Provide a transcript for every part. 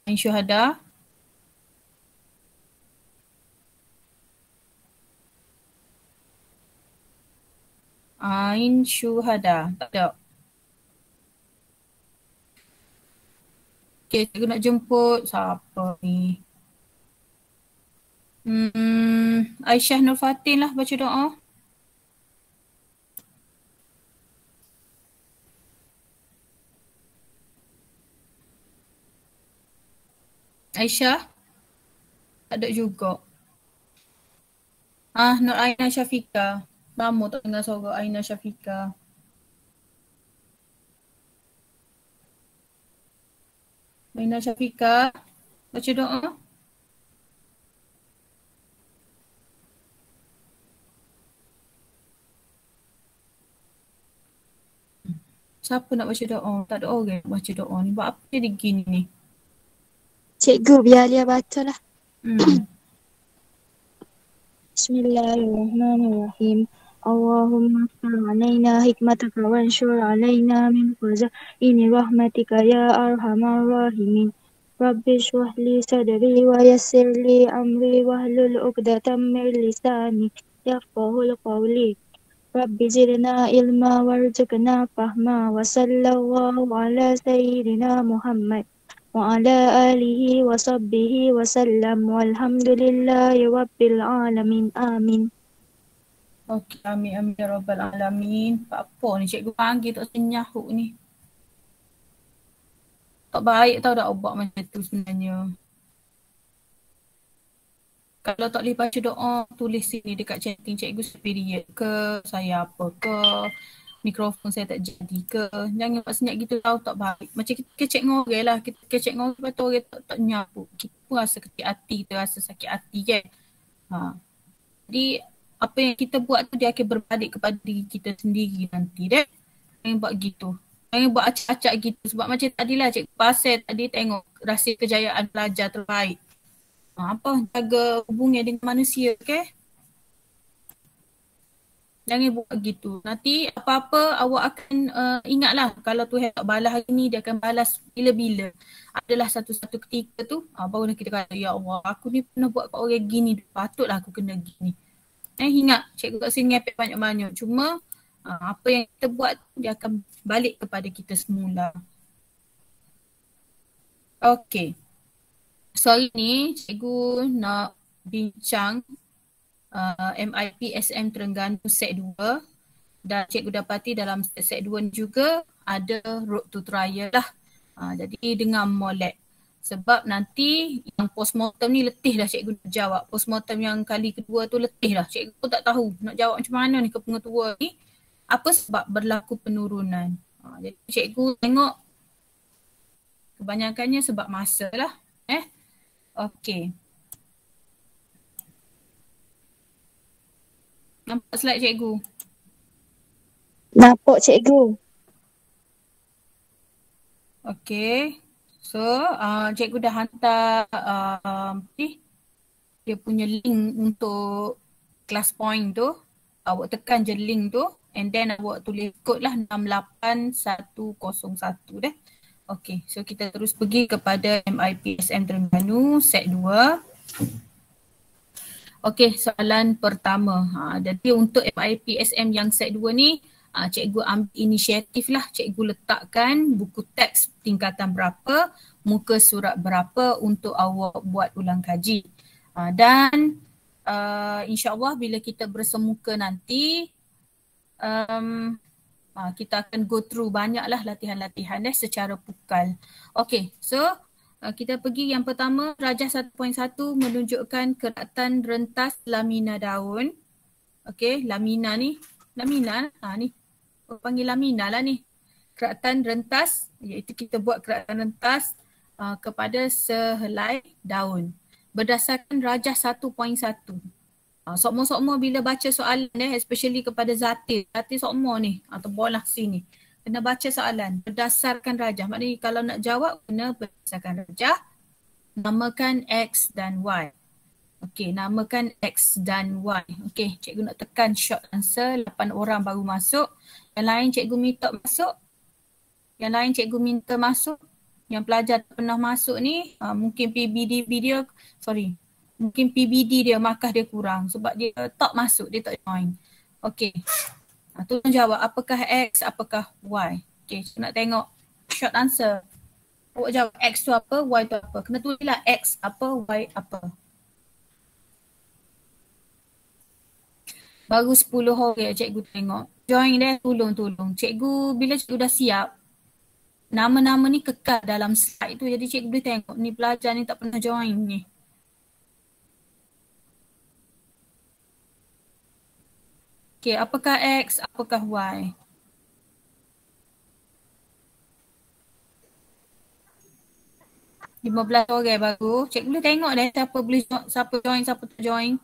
Ain syuhada. Ain syuhada. Tak ada. Okay, cikgu nak jemput siapa ni? Aisyah Nur Fatin lah baca doa. Aisyah? Tak ada juga. Nur Aina Syafiqah. Lama tak dengar suara Aina Syafiqah. Aina Syafiqah, baca doa. Siapa nak baca doa? Tak ada orang nak baca doa ni. Buat apa dia gini ni? Cikgu, biar dia baca lah. Bismillahirrahmanirrahim. Allahumma aftar alaina hikmataka wa anshur alaina min khazaini rahmatika ya arhamar rahimin. Rabbi shrah li sadri wa yassir li amri wahlul 'uqdatam min lisani yafqahul qawli. Rabbi zidna ilma warzuqna fahma wa sallallahu ala sayyidina Muhammad wa ala alihi wa sahbihi wa sallam walhamdulillahi rabbil alamin. Amin. Okey, amin amin ya rabbal alamin. Apa ni cikgu panggil tak senyahuk ni? Tak baik tau dah buat macam tu sebenarnya. Kalau tak boleh baca doa, tulis sini dekat chatting cikgu superior ke, saya apa ke, mikrofon saya tak jadi ke. Jangan buat senyap gitu tau, tak baik. Macam kita kecek dengan orang lah, kita kecek dengan orang, lepas tu orang tak nyapuk. Kita pun rasa kecil hati, kita rasa sakit hati kan. Jadi apa yang kita buat tu dia akan berbalik kepada diri kita sendiri nanti deh. Jangan buat gitu. Jangan buat acak-acak gitu. Sebab macam tadilah Cikgu Pasir tadi tengok rahsia kejayaan pelajar terbaik. Jaga hubungan dengan manusia, okay? Jangan buat gitu. Nanti apa-apa awak akan ingatlah kalau Tuhan tak balas hari ni, dia akan balas bila-bila. Adalah satu-satu ketika tu, barulah kita kata, ya Allah, aku ni pernah buat kat orang gini, patutlah aku kena gini. Ingat, cikgu kat sini ngepek banyak-banyak. Cuma apa yang kita buat dia akan balik kepada kita semula. Okay. So hari ni cikgu nak bincang MIP SM Terengganu set 2 dan cikgu dapati dalam set 2 ni juga ada road to trial lah. Jadi dengan molek. Sebab nanti yang postmortem ni letih dah cikgu nak jawab. Postmortem yang kali kedua tu letih dah. Cikgu pun tak tahu nak jawab macam mana ni ke pengetua ni. Apa sebab berlaku penurunan. Jadi cikgu tengok kebanyakannya sebab masa lah. Okey. Nampak slide cikgu? Nampak cikgu. Okey. So, cikgu dah hantar dia punya link untuk class point tu. Awak tekan je link tu and then awak tulis kod lah 68101 deh. Okey, so kita terus pergi kepada MIP SM Terengganu set 2. Okey, soalan pertama. Jadi untuk MIP SM yang set 2 ni, cikgu ambil inisiatif lah. Cikgu letakkan buku teks tingkatan berapa, muka surat berapa untuk awak buat ulang kaji. Dan insyaAllah bila kita bersemuka nanti, kita akan go through banyaklah latihan-latihan secara pukal. Okey, so kita pergi yang pertama, Rajah 1.1 menunjukkan keratan rentas lamina daun. Okey, lamina ni, ni panggil lamina lah ni. Keratan rentas, iaitu kita buat keratan rentas kepada sehelai daun. Berdasarkan Rajah 1.1. Sokmo-sokmo bila baca soalan especially kepada Zatil sokmo ni atau bolah sini. Kena baca soalan berdasarkan rajah. Maknanya kalau nak jawab kena berdasarkan rajah. Namakan X dan Y. Okey, namakan X dan Y. Okey, cikgu nak tekan short answer. 8 orang baru masuk. Yang lain cikgu minta masuk. Yang lain cikgu minta masuk. Yang pelajar pernah masuk ni mungkin mungkin PBD dia markah dia kurang sebab dia tak masuk, dia tak join. Okey. Tolong jawab apakah X, apakah Y. Okey, nak tengok short answer. Awak jawab X tu apa, Y tu apa. Kena tulislah X apa, Y apa. Baru 10 orang cikgu tengok. Join dia, tolong. Cikgu bila cikgu dah siap, nama-nama ni kekal dalam slide tu. Jadi cikgu boleh tengok ni pelajar ni tak pernah join ni. Okay, apakah X, apakah Y? $15 baru. Cikgu boleh tengok dah siapa join, siapa tak join.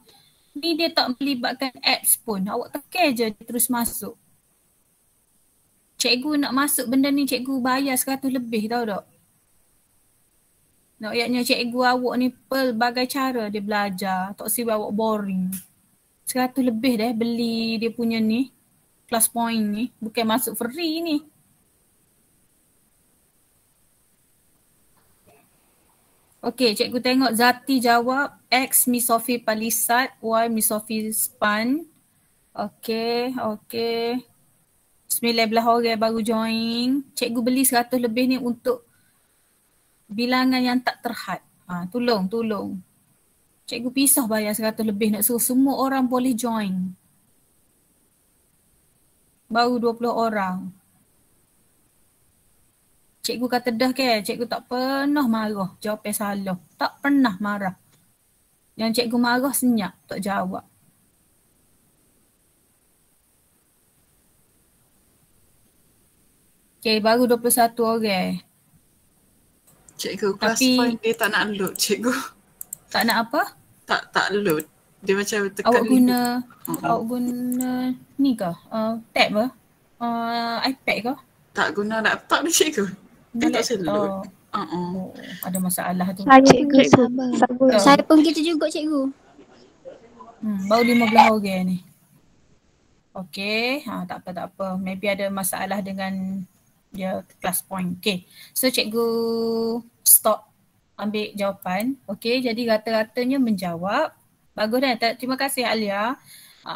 Ni dia tak melibatkan apps pun. Awak tekan je dia terus masuk. Cikgu nak masuk benda ni cikgu bayar 100 lebih tahu tak? Naknya cikgu awak ni pelbagai cara dia belajar. Tak sibuk awak boring. 100 lebih dah beli dia punya ni. Class point ni. Bukan masuk free ni. Okey, cikgu tengok Zati jawab X misofil palisat, Y misofil span. Okey. 19 orang baru join. Cikgu beli 100 lebih ni untuk bilangan yang tak terhad. Tolong. Cikgu pisah bayar 100 lebih nak suruh semua orang boleh join. Baru 20 orang. Cikgu kata dah ke, cikgu tak pernah marah jawapan salah. Tak pernah marah. Yang cikgu marah senyap, tak jawab. Okay, baru 21 orang. Cikgu, class point dia tak nak load cikgu. Tak nak apa? Tak load. Dia macam tekan awak guna ni ke? Tab ke? iPad ke? Tak guna laptop ni cikgu. Dia tak load. Ada masalah tu. Cikgu sabar. Saya pun gitu juga cikgu. Baru 15 orang ni. Okay, tak apa. Maybe ada masalah dengan dia class point. Okay, so cikgu stop ambil jawapan. Okay, jadi rata-ratanya menjawab. Bagus dah. Terima kasih Alia.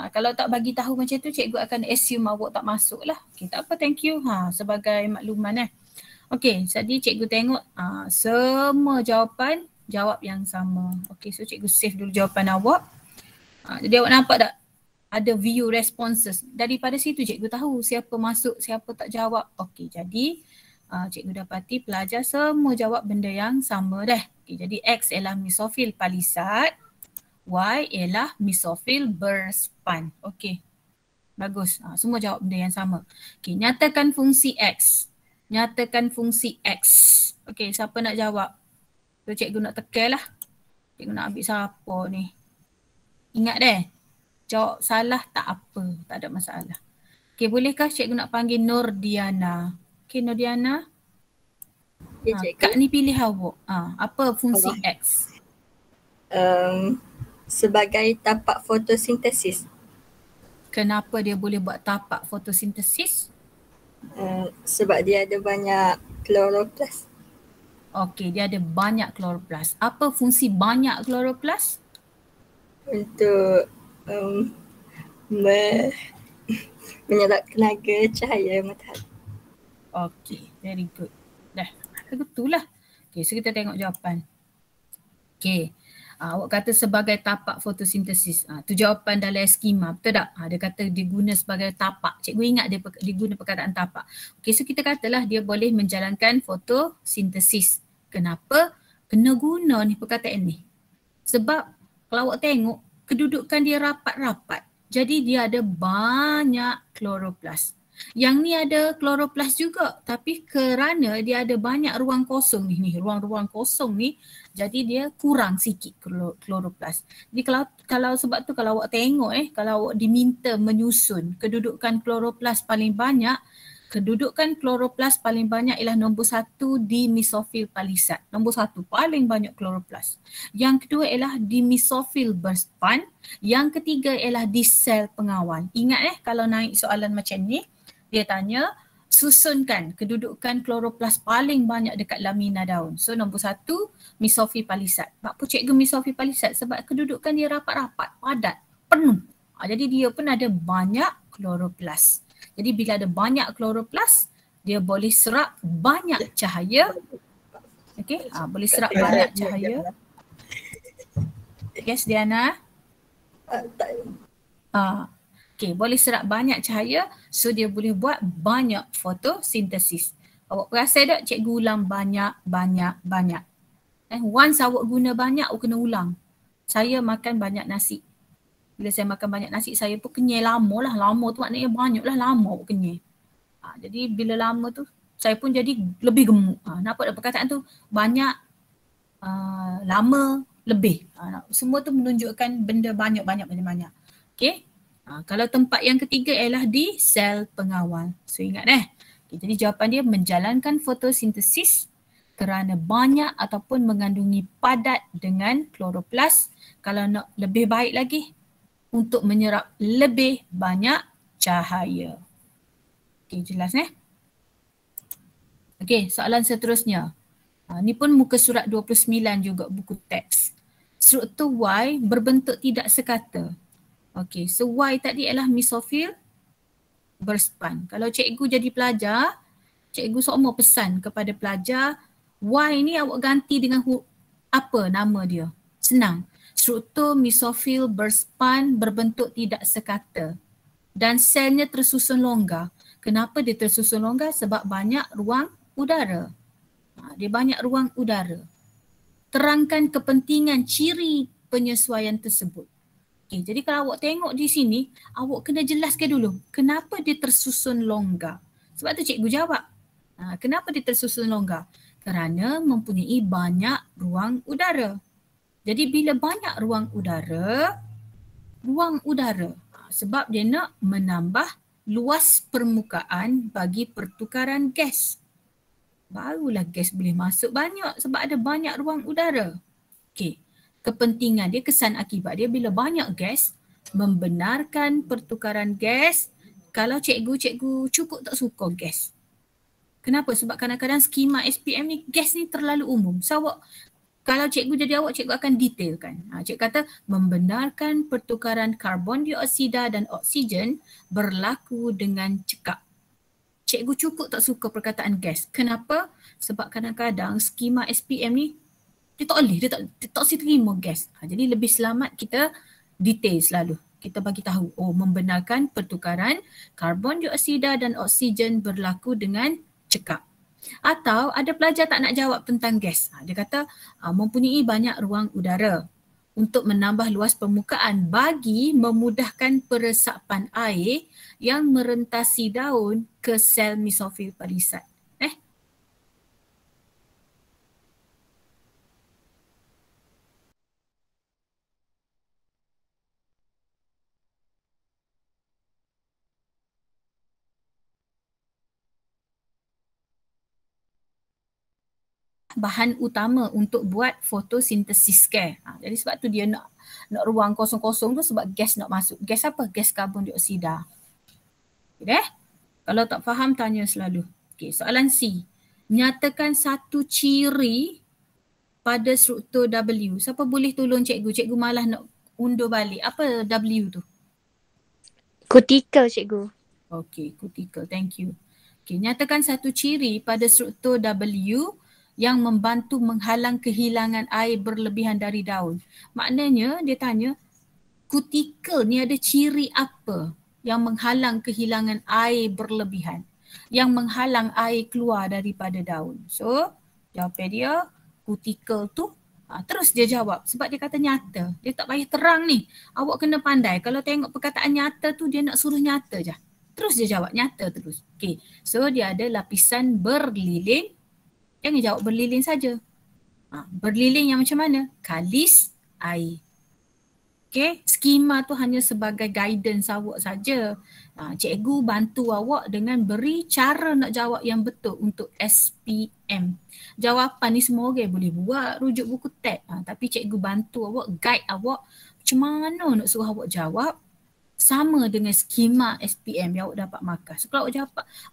Kalau tak bagi tahu macam tu, cikgu akan assume awak tak masuk lah. Okay, tak apa, thank you. Sebagai makluman Okay, jadi cikgu tengok semua jawapan jawab yang sama. Okay, so cikgu save dulu jawapan awak. Jadi awak nampak tak? Ada view responses. Daripada situ cikgu tahu siapa masuk, siapa tak jawab. Okay, jadi cikgu dapati pelajar semua jawab benda yang sama dah. Okay, jadi X ialah misofil palisat, Y ialah misofil berspan. Okay, bagus. Semua jawab benda yang sama. Okay, nyatakan fungsi X. Okay, siapa nak jawab? So cikgu nak tekan lah. Cikgu nak ambil siapa ni? Ingat deh. Jawab salah tak apa. Tak ada masalah. Okay, bolehkah cikgu nak panggil Nordiana? Okay, Nordiana. Ya, Kak ni pilih awak. Apa fungsi X? Sebagai tapak fotosintesis. Kenapa dia boleh buat tapak fotosintesis? Sebab dia ada banyak kloroplas. Okey, dia ada banyak kloroplas. Apa fungsi banyak kloroplas? Untuk menyerap tenaga cahaya matahari. Okey, very good. Dah, betul lah. Okey, so kita tengok jawapan. Okey, awak kata sebagai tapak fotosintesis. Tu jawapan dalam skema, betul tak? Dia kata diguna sebagai tapak. Cikgu ingat dia guna perkataan tapak. Okey, so kita katalah dia boleh menjalankan fotosintesis. Kenapa? Kena guna ni perkataan ni. Sebab kalau awak tengok, kedudukan dia rapat-rapat. Jadi dia ada banyak kloroplas. Yang ni ada kloroplas juga, tapi kerana dia ada banyak ruang kosong ni, ruang-ruang kosong ni, jadi dia kurang sikit kloroplas. Jadi kalau sebab tu kalau awak tengok kalau awak diminta menyusun kedudukan kloroplas paling banyak, kedudukan kloroplas paling banyak ialah nombor 1 di misofil palisat. Nombor 1 paling banyak kloroplas. Yang kedua ialah di misofil berspan. Yang ketiga ialah di sel pengawal. Ingat kalau naik soalan macam ni, dia tanya susunkan kedudukan kloroplas paling banyak dekat lamina daun. So nombor 1 mesofil palisat. Apa cikgu mesofil palisat? Sebab kedudukan dia rapat-rapat, padat, penuh. Jadi dia pun ada banyak kloroplas. Jadi bila ada banyak kloroplas, dia boleh serap banyak cahaya. Okey, boleh serap banyak cahaya. Yes, Diana? Okey, boleh serap banyak cahaya, so dia boleh buat banyak fotosintesis. Awak perasan tak cikgu ulang banyak. Once awak guna banyak, awak kena ulang. Saya makan banyak nasi. Bila saya makan banyak nasi, saya pun kenyai lama lah. Lama tu maknanya banyak lah, lama awak kenyai. Jadi bila lama tu, saya pun jadi lebih gemuk. Nampak tak perkataan tu? Banyak, lama, lebih. Semua tu menunjukkan benda banyak. Okey. Kalau tempat yang ketiga ialah di sel pengawal. So ingat okay, jadi jawapan dia menjalankan fotosintesis kerana banyak ataupun mengandungi padat dengan kloroplas. Kalau nak lebih baik lagi, untuk menyerap lebih banyak cahaya. Okey, jelas Okey, soalan seterusnya. Ni pun muka surat 29 juga buku teks. Struktur Y berbentuk tidak sekata. Okey, so Y tadi ialah mesofil berspan. Kalau cikgu jadi pelajar, cikgu semua pesan kepada pelajar, Y ni awak ganti dengan apa nama dia? Senang. Struktur mesofil berspan berbentuk tidak sekata. Dan selnya tersusun longgar. Kenapa dia tersusun longgar? Sebab banyak ruang udara. Dia banyak ruang udara. Terangkan kepentingan ciri penyesuaian tersebut. Okay, jadi kalau awak tengok di sini, awak kena jelaskan dulu kenapa dia tersusun longgar. Sebab tu cikgu jawab. Kenapa dia tersusun longgar? Kerana mempunyai banyak ruang udara. Jadi bila banyak ruang udara, sebab dia nak menambah luas permukaan bagi pertukaran gas. Barulah gas boleh masuk banyak sebab ada banyak ruang udara. Okey. Kepentingan dia, kesan akibat dia bila banyak gas, membenarkan pertukaran gas. Kalau cikgu cukup tak suka gas. Kenapa? Sebab kadang-kadang skema SPM ni, gas ni terlalu umum. So kalau cikgu jadi awak, cikgu akan detailkan. Cikgu kata membenarkan pertukaran karbon dioksida dan oksigen berlaku dengan cekap. Cikgu cukup tak suka perkataan gas. Kenapa? Sebab kadang-kadang skema SPM ni dia tak boleh, dia tak terima gas. Jadi lebih selamat kita detail selalu. Kita bagi tahu, membenarkan pertukaran karbon dioksida dan oksigen berlaku dengan cekap. Atau ada pelajar tak nak jawab tentang gas. Dia kata mempunyai banyak ruang udara untuk menambah luas permukaan bagi memudahkan peresapan air yang merentasi daun ke sel mesofil palisat. Bahan utama untuk buat fotosintesis ke. Jadi sebab tu dia nak ruang kosong-kosong tu sebab gas nak masuk. Gas apa? Gas karbon dioksida. Okay, kalau tak faham tanya selalu. Okay, soalan C. Nyatakan satu ciri pada struktur W. Siapa boleh tolong cikgu? Cikgu malah nak undur balik. Apa W tu? Kutikel, cikgu. Okay, kutikel. Thank you. Okay, nyatakan satu ciri pada struktur W yang membantu menghalang kehilangan air berlebihan dari daun. Maknanya dia tanya, kutikel ni ada ciri apa yang menghalang kehilangan air berlebihan? Yang menghalang air keluar daripada daun. So, jawapan dia, kutikel tu, terus dia jawab sebab dia kata nyata. Dia tak payah terang ni. Awak kena pandai. Kalau tengok perkataan nyata tu, dia nak suruh nyata je. Terus dia jawab nyata terus. Okay. So, dia ada lapisan berlilin. Jangan jawab berlilin saja. Berlilin yang macam mana? Kalis air. Okay, skema tu hanya sebagai guidance awak saja. Cikgu bantu awak dengan beri cara nak jawab yang betul untuk SPM. Jawapan ni semua orang boleh buat, rujuk buku teks. Tapi cikgu bantu awak, guide awak macam mana nak suruh awak jawab sama dengan skema SPM yang awak dapat markah. So kalau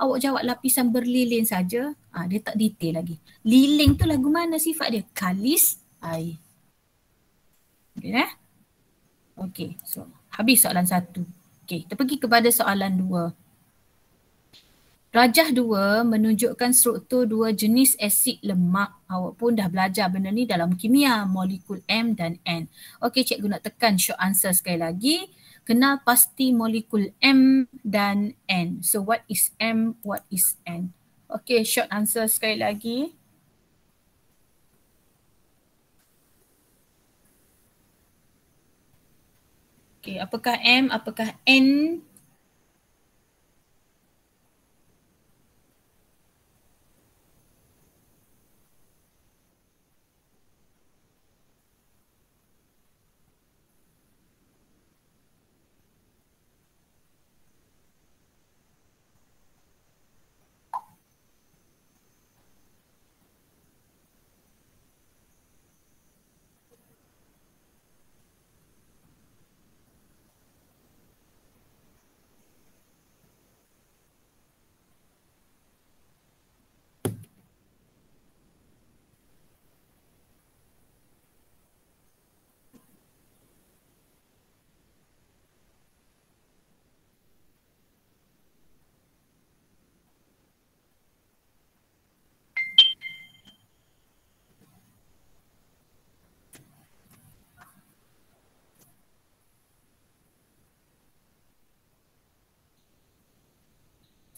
awak jawab lapisan berlilin saja, dia tak detail lagi. Lilin tu lagu mana sifat dia? Kalis air. Okay, okay, so habis soalan 1. Okay, kita pergi kepada soalan 2. Rajah 2 menunjukkan struktur 2 jenis asid lemak. Awak pun dah belajar benda ni dalam kimia, molekul M dan N. Okey, cikgu nak tekan short answer sekali lagi. Kenal pasti molekul M dan N. So what is M, what is N? Okey, short answer sekali lagi. Okey, apakah M, apakah N?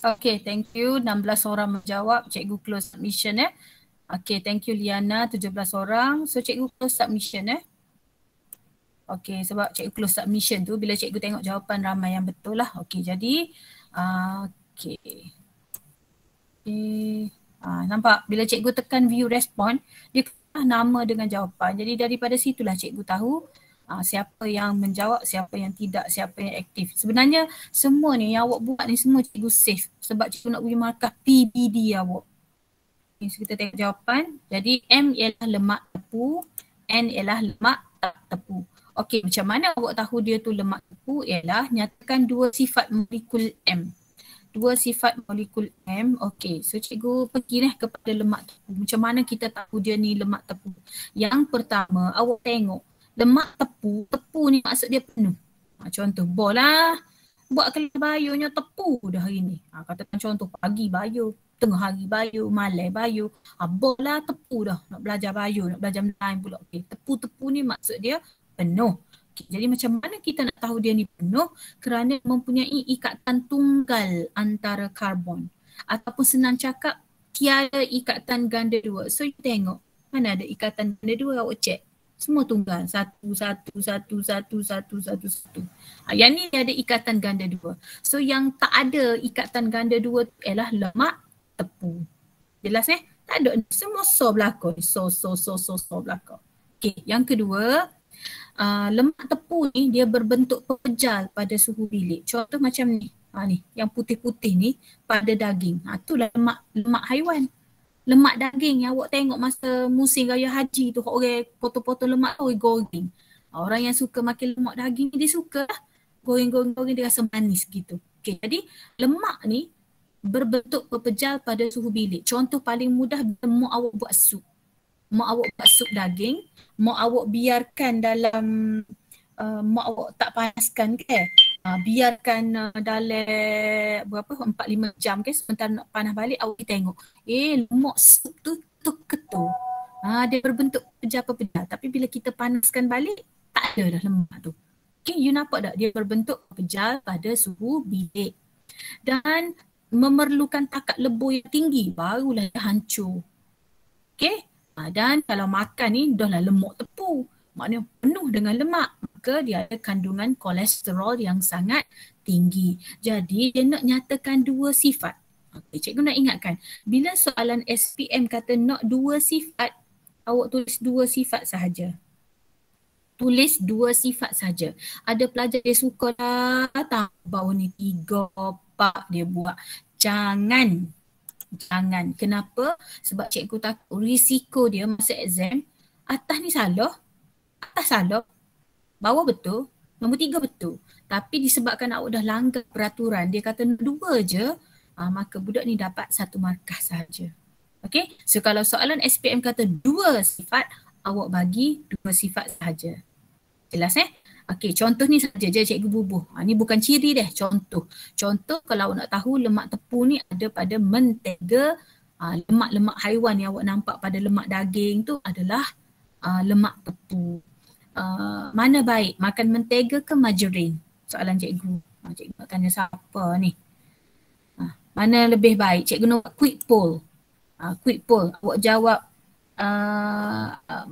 Okay, thank you. 16 orang menjawab. Cikgu close submission Okay, thank you Liana. 17 orang. So cikgu close submission Okay, sebab cikgu close submission tu bila cikgu tengok jawapan ramai yang betul lah. Okay, jadi okay. Nampak bila cikgu tekan view respond, dia keluar nama dengan jawapan. Jadi daripada situlah cikgu tahu siapa yang menjawab, siapa yang tidak, siapa yang aktif. Sebenarnya semua ni yang awak buat ni semua cikgu save sebab cikgu nak beri markah PBD awak. Okay, so kita tengok jawapan. Jadi M ialah lemak tepu, N ialah lemak tak tepu. Okey, macam mana awak tahu dia tu lemak tepu? Ialah nyatakan 2 sifat molekul M. 2 sifat molekul M. Okey, so cikgu pergi kepada lemak tepu. Macam mana kita tahu dia ni lemak tepu? Yang pertama, awak tengok lemak tepu, tepu ni maksud dia penuh. Contoh, bola buat kelas bayunya tepu dah hari ni. Katakan contoh pagi bayu, tengah hari bayu, malam bayu. Bola tepu dah nak belajar bayu, nak belajar Melayu pula. Okay. Tepu-tepu ni maksud dia penuh. Okay. Jadi macam mana kita nak tahu dia ni penuh? Kerana mempunyai ikatan tunggal antara karbon. Ataupun senang cakap, tiada ikatan ganda dua. So you tengok, mana ada ikatan ganda dua, awak cek. Semua tunggal, satu. Yang ni ada ikatan ganda dua. So yang tak ada ikatan ganda dua tu ialah lemak tepu. Jelas Tak ada, semua so belakang. So belakang. Okay, yang kedua, lemak tepu ni dia berbentuk pepejal pada suhu bilik. Contoh macam ni. Ni, yang putih-putih ni pada daging. Itulah lemak haiwan. Lemak daging yang awak tengok masa musim raya haji tu, orang potong-potong lemak tu goreng. Orang yang suka makan lemak daging dia suka lah. Goreng-goreng dia rasa manis gitu. Okay, jadi lemak ni berbentuk pepejal pada suhu bilik. Contoh paling mudah, mau awak buat sup. Mau awak buat sup daging, mau awak biarkan dalam, mau awak tak panaskan ke? Biarkan dalam berapa 4-5 jam ke, sebentar nak panas balik awak tengok lemak sup tu ketul. Dia berbentuk pepejal-pepejal, tapi bila kita panaskan balik tak ada dah lemak tu. Okay, you nampak tak dia berbentuk pepejal pada suhu bilik dan memerlukan takat lebur yang tinggi barulah dia hancur. Okay, dan kalau makan ni dah lah lemak tepu, maknanya penuh dengan lemak, maka dia ada kandungan kolesterol yang sangat tinggi. Jadi dia nak nyatakan 2 sifat. Okay, cikgu nak ingatkan, bila soalan SPM kata nak 2 sifat, awak tulis 2 sifat sahaja. Tulis 2 sifat saja. Ada pelajar dia suka lah tambah ni 3, 4 dia buat. Jangan. Kenapa? Sebab cikgu takut risiko dia masa exam, atas ni salah, atas salah, bawah betul, Nombor 3 betul. Tapi disebabkan awak dah langgar peraturan, dia kata 2 je, maka budak ni dapat 1 markah sahaja. Okay, so kalau soalan SPM kata 2 sifat, awak bagi 2 sifat sahaja. Jelas Okay, contoh ni saja je cikgu bubuh. Ni bukan ciri deh, contoh. Contoh kalau awak nak tahu lemak tepu ni ada pada mentega, lemak-lemak haiwan yang awak nampak pada lemak daging tu adalah lemak tepu. Mana baik, makan mentega ke margarin? Soalan cikgu. Cikgu nak tanya siapa ni? Mana lebih baik? Cikgu nak quick poll. Quick poll. Awak jawab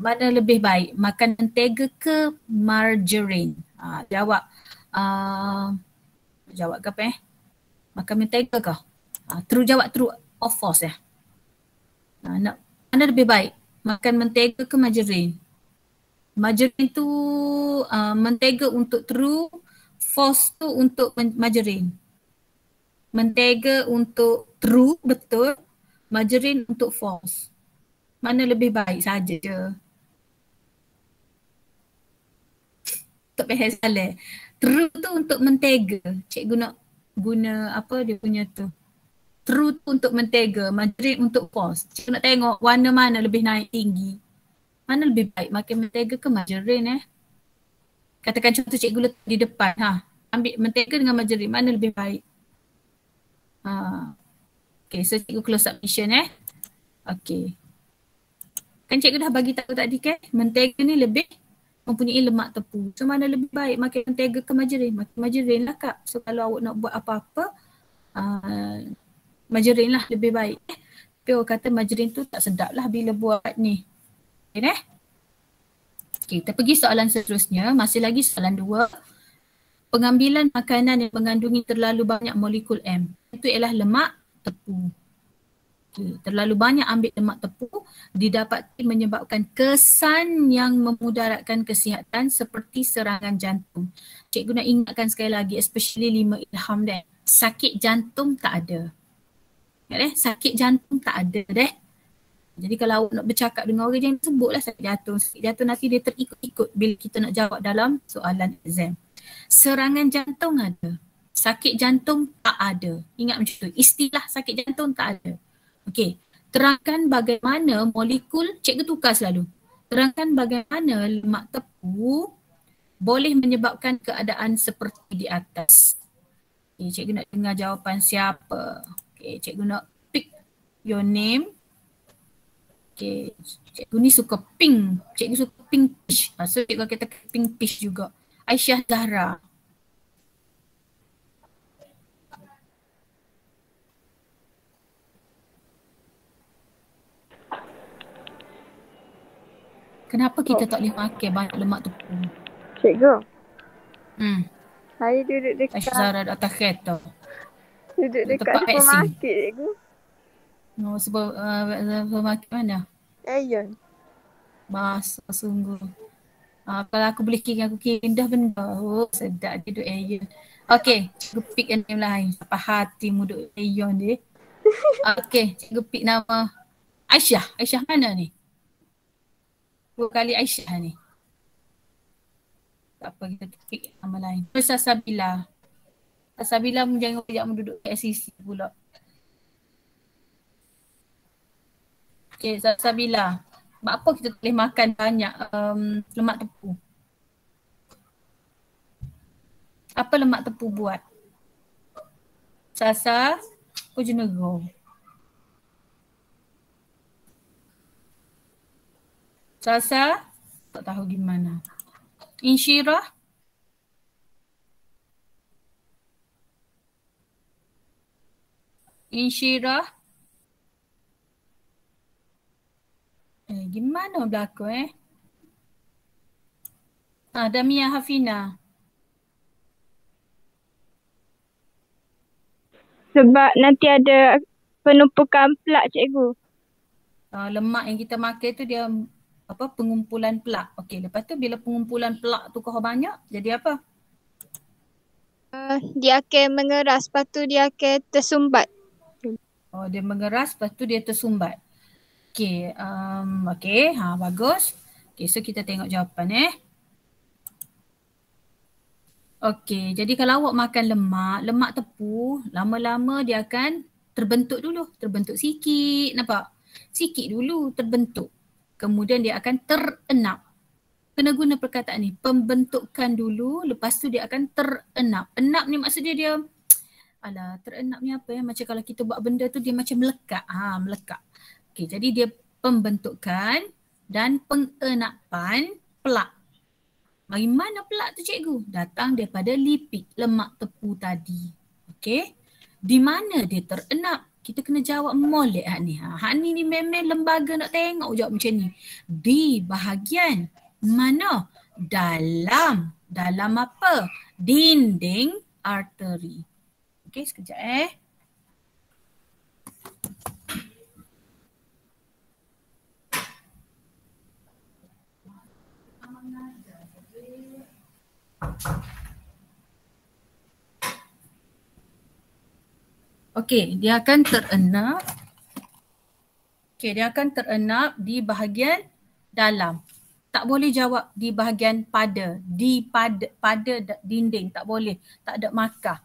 mana lebih baik? Makan mentega ke margarin? Jawab. Jawab ke apa Makan mentega ke? True, jawab true or false mana lebih baik? Makan mentega ke margarin? Margarin tu mentega untuk true, false tu untuk margarin. Mentega untuk true, betul. Margarin untuk false. Mana lebih baik saja je. Tak payah salah. True tu untuk mentega. Cikgu nak guna apa dia punya tu. True tu untuk mentega, margarin untuk false. Cikgu nak tengok warna mana lebih naik tinggi. Mana lebih baik, makan mentega ke margarin Katakan contoh cikgu letak di depan. Ambil mentega dengan margarin, mana lebih baik? Okay, so cikgu close submission Okay. Kan cikgu dah bagi tahu tadi kan, mentega ni lebih mempunyai lemak tepu. So mana lebih baik, makan mentega ke margarin? Makan margarin lah kak. So kalau awak nak buat apa-apa, margarin lah lebih baik. Tapi awak kata margarin tu tak sedap lah bila buat ni. Okay, Okay, kita pergi soalan seterusnya. Masih lagi soalan 2. Pengambilan makanan yang mengandungi terlalu banyak molekul M. Itu ialah lemak tepu. Okay, terlalu banyak ambil lemak tepu didapati menyebabkan kesan yang memudaratkan kesihatan seperti serangan jantung. Cikgu nak ingatkan sekali lagi, especially 5 ilham sakit jantung tak ada. Sakit jantung tak ada Jadi kalau awak nak bercakap dengan orang, jangan sebutlah sakit jantung. Sakit jantung nanti dia terikut-ikut bila kita nak jawab dalam soalan exam. Serangan jantung ada. Sakit jantung tak ada. Ingat macam tu. Istilah sakit jantung tak ada. Okey. Terangkan bagaimana molekul, cikgu tukar selalu. Terangkan bagaimana lemak tepu boleh menyebabkan keadaan seperti di atas. Okay, cikgu nak dengar jawapan siapa. Okay, cikgu nak pick your name. Okay, cikgu ni suka pink. Cikgu suka pink peach. So cikgu kata pink peach juga. Aisyah Zahra. Kenapa kita tak boleh makan banyak lemak tepu? Cikgu. Saya duduk dekat. Aisyah Zahra di atas kereta. Duduk dekat supermarket cikgu. Supermarket mana? Aeon. Masa sungguh. Kalau aku boleh kira aku kira indah benda. Oh sedap dia duduk Aeon. Okay, cikgu pick a name lain. Apa hatimu duduk Aeon dia. Okay, cikgu pick nama Aisyah. Aisyah mana ni? 2 kali Aisyah ni. Tak apa, kita pick nama lain. Terus Sabila. Sabila jangan kejap duduk kat SCC pula. Okay, Sabila. Sebab apa kita boleh makan banyak lemak tepu? Apa lemak tepu buat? Sasa, Pujenegoro. Sasa, tak tahu gimana. Insyirah. Insyirah. Gimana berlaku Damia Hafina. Sebab nanti ada penumpukan plak cikgu. Lemak yang kita makan tu dia pengumpulan plak. Okey, lepas tu bila pengumpulan plak tu kau banyak, jadi apa? Dia akan mengeras, lepas tu dia akan tersumbat. Oh, dia mengeras, lepas tu dia tersumbat. Okey, bagus. Okey, so kita tengok jawapan Okey, jadi kalau awak makan lemak tepu, lama-lama dia akan terbentuk dulu. Terbentuk sikit, nampak? Sikit dulu terbentuk. Kemudian dia akan terenap. Kena guna perkataan ni, pembentukan dulu, lepas tu dia akan terenap. Enap ni maksudnya dia, terenap ni apa ya? Macam kalau kita buat benda tu dia macam melekat. Melekat. Okey, jadi dia pembentukan dan pengenapan pelak. Dari mana pelak tu cikgu? Datang daripada lipid, lemak tepu tadi. Okey. Di mana dia terenap? Kita kena jawab molek hak ni. Hak ni memang lembaga nak tengok jawab macam ni. Di bahagian mana? Dalam apa? Dinding arteri. Okey, sekejap Okey, dia akan terenap. Okey, dia akan terenap di bahagian dalam. Tak boleh jawab di bahagian pada. Pada dinding. Tak boleh. Tak ada markah.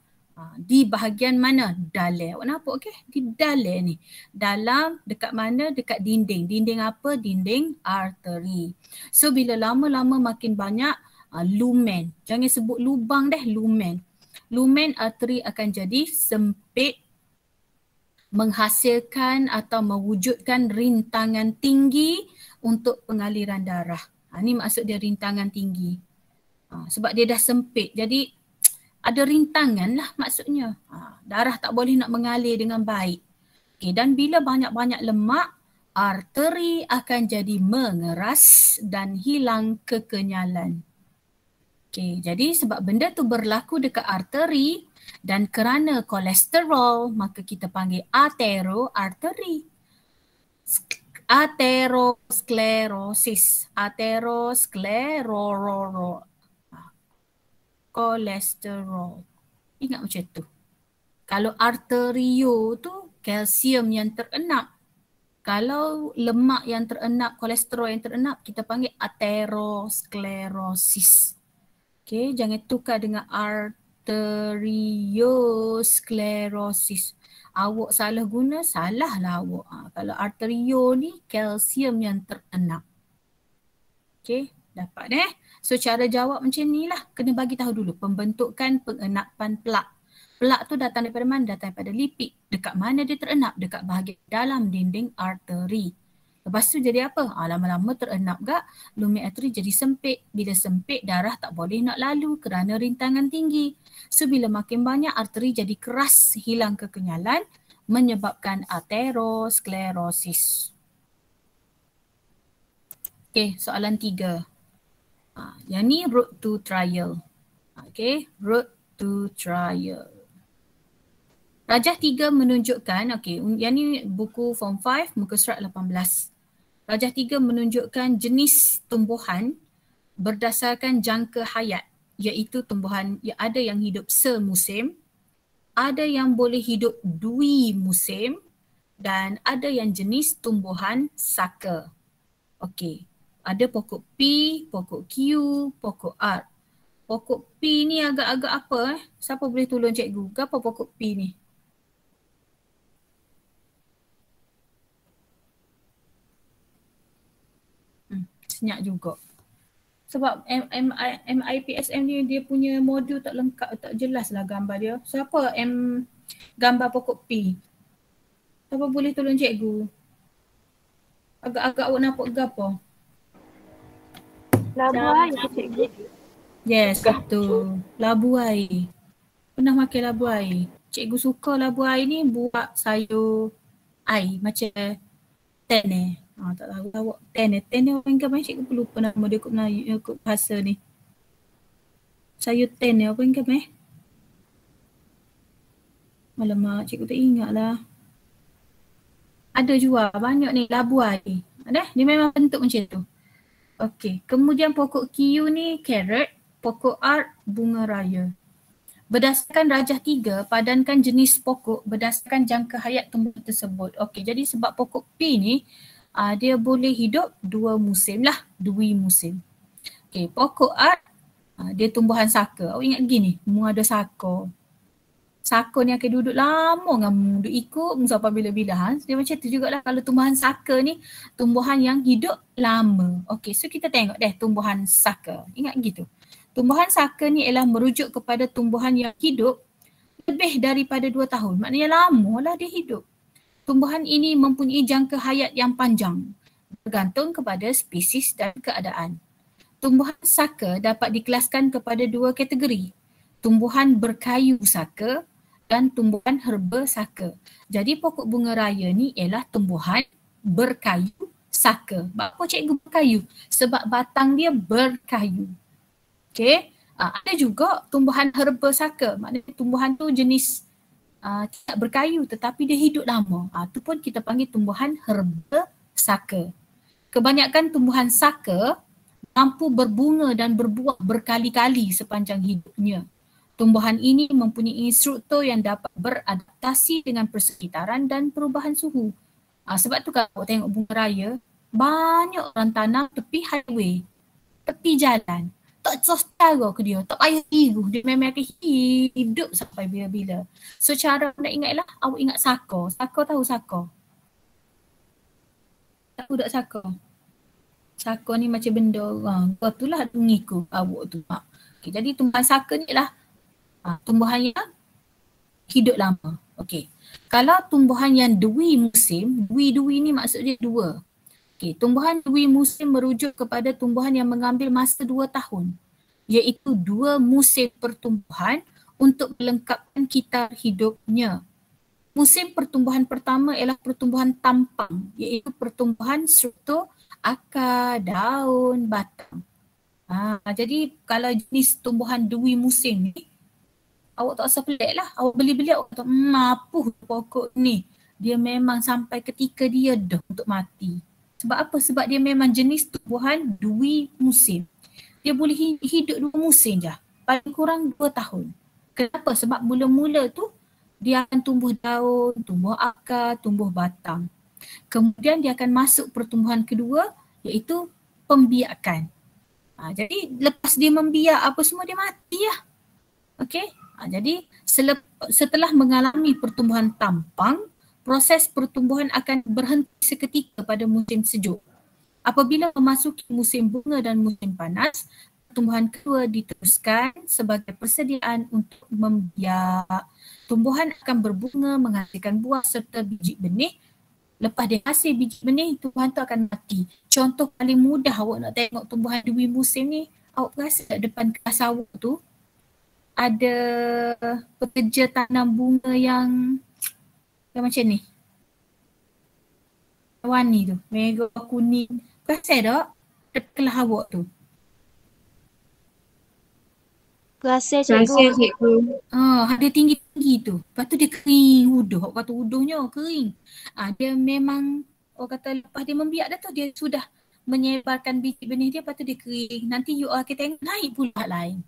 Di bahagian mana? Dalam. Awak nampak okey? Di dalam ni. Dalam dekat mana? Dekat dinding. Dinding apa? Dinding arteri. So bila lama-lama makin banyak lumen. Jangan sebut lubang deh, lumen. Lumen arteri akan jadi sempit, menghasilkan atau mewujudkan rintangan tinggi untuk pengaliran darah. Ini maksud dia rintangan tinggi. Sebab dia dah sempit, jadi ada rintangan lah maksudnya. Darah tak boleh nak mengalir dengan baik. Okay, dan bila banyak-banyak lemak, arteri akan jadi mengeras dan hilang kekenyalan. Okay, jadi sebab benda tu berlaku dekat arteri dan kerana kolesterol, maka kita panggil ateroarteri. Aterosklerosis. Kolesterol. Ingat macam tu. Kalau arterio tu kalsium yang terenap. Kalau lemak yang terenap, kolesterol yang terenap, kita panggil aterosklerosis. Okay, jangan tukar dengan arteriosklerosis. Awak salah guna, salahlah awak. Kalau arterio ni kalsium yang terenap. Okay, dapat So cara jawab macam ni lah. Kena bagi tahu dulu pembentukan pengenapan pelak. Pelak tu datang daripada mana? Datang daripada lipid. Dekat mana dia terenap? Dekat bahagian dalam dinding arteri. Lepas tu jadi apa? Lama-lama terenap gak, lumen arteri jadi sempit. Bila sempit, darah tak boleh nak lalu kerana rintangan tinggi. So bila makin banyak, arteri jadi keras, hilang kekenyalan, menyebabkan aterosklerosis. Okay, soalan 3. Yang ni road to trial. Okay, road to trial. Rajah 3 menunjukkan, okay, yang ni buku form 5, muka surat 18. Rajah 3 menunjukkan jenis tumbuhan berdasarkan jangka hayat, iaitu tumbuhan yang ada yang hidup semusim, ada yang boleh hidup dui musim dan ada yang jenis tumbuhan saka. Okey, ada pokok P, pokok Q, pokok R. Pokok P ni agak-agak apa Siapa boleh tolong cikgu? Apa pokok P ni? Senyap juga. Sebab MIPSM ni dia punya modul tak lengkap, tak jelas lah gambar dia. Siapa gambar pokok P? Siapa boleh tolong cikgu? Agak-agak awak nampak gapo? Labu air cikgu. Yes, betul. Labu air. Pernah makan labu air? Cikgu suka labu air ni buat sayur air macam ten tak tahu awak ten apa yang kau cikgu lupa nama dia kot Melayu, kot bahasa ni. Sayur ten apa yang kau Alamak, cikgu tak ingat lah. Ada jual banyak ni labu air. Ada? Dia memang bentuk macam tu. Okey, kemudian pokok Q ni carrot, pokok R bunga raya. Berdasarkan rajah 3, padankan jenis pokok berdasarkan jangka hayat tumbuhan tersebut. Okey, jadi sebab pokok P ni dia boleh hidup 2 musim lah, 2 musim. Okey, pokok R Dia tumbuhan saka. Awak ingat gini, mu ada saka. Saka ni akan duduk lama dengan mu, duduk ikut mu sampai bila-bila. Dia macam tu jugalah kalau tumbuhan saka ni, tumbuhan yang hidup lama. Okey, so kita tengok deh tumbuhan saka. Ingat gitu. Tumbuhan saka ni ialah merujuk kepada tumbuhan yang hidup lebih daripada 2 tahun. Maknanya lama lah dia hidup. Tumbuhan ini mempunyai jangka hayat yang panjang bergantung kepada spesies dan keadaan. Tumbuhan saka dapat dikelaskan kepada 2 kategori. Tumbuhan berkayu saka dan tumbuhan herba saka. Jadi pokok bunga raya ni ialah tumbuhan berkayu saka. Apa cikgu berkayu? Sebab batang dia berkayu. Okey. Ada juga tumbuhan herba saka. Maknanya tumbuhan tu jenis tidak berkayu tetapi dia hidup lama. Tu pun kita panggil tumbuhan herba saka. Kebanyakan tumbuhan saka mampu berbunga dan berbuah berkali-kali sepanjang hidupnya. Tumbuhan ini mempunyai struktur yang dapat beradaptasi dengan persekitaran dan perubahan suhu. Sebab tu kalau tengok bunga raya, banyak orang tanam tepi highway, tepi jalan. Tak cara ke dia, tak payah tiru. Dia memang akan hidup sampai bila-bila. So cara nak ingatlah, awak ingat saka. Saka tahu saka? Tahu tak saka? Saka ni macam benda orang. Kau tu lah mengikut awak tu. Okay, jadi tumbuhan saka ni lah tumbuhan yang hidup lama. Okey. Kalau tumbuhan yang dui musim, dui ni maksud dia 2. Okey, tumbuhan dui musim merujuk kepada tumbuhan yang mengambil masa 2 tahun. Iaitu 2 musim pertumbuhan untuk melengkapkan kitar hidupnya. Musim pertumbuhan pertama ialah pertumbuhan tampang, iaitu pertumbuhan struktur akar, daun, batang. Jadi kalau jenis tumbuhan dui musim ni, awak tak rasa pelik lah. Awak beli-beli awak kata, apa pokok ni? Dia memang sampai ketika dia dah untuk mati. Sebab apa? Sebab dia memang jenis tumbuhan dui musim. Dia boleh hidup 2 musim je. Paling kurang 2 tahun. Kenapa? Sebab mula-mula tu dia akan tumbuh daun, tumbuh akar, tumbuh batang. Kemudian dia akan masuk pertumbuhan kedua iaitu pembiakan. Jadi lepas dia membiak apa semua dia mati lah. Okey? Jadi setelah mengalami pertumbuhan tampang, proses pertumbuhan akan berhenti seketika pada musim sejuk. Apabila memasuki musim bunga dan musim panas, pertumbuhan kedua diteruskan sebagai persediaan untuk membiak. Tumbuhan akan berbunga, menghasilkan buah serta biji benih. Lepas dia hasil biji benih, tumbuhan tu akan mati. Contoh paling mudah awak nak tengok tumbuhan dui musim ni, awak rasa tak depan kelas awak tu ada pekerja tanam bunga yang macam ni. Warni tu, merah, kuning. Perasan tak? Depan kelas awak tu. Perasan cikgu. Ada tinggi-tinggi tu. Lepas tu dia kering uduh. Awak kata uduhnya kering. Dia memang, orang kata lepas dia membiak dah tu, dia sudah menyebarkan biji benih dia, lepas tu dia kering. Nanti you akan tengok naik pula lain.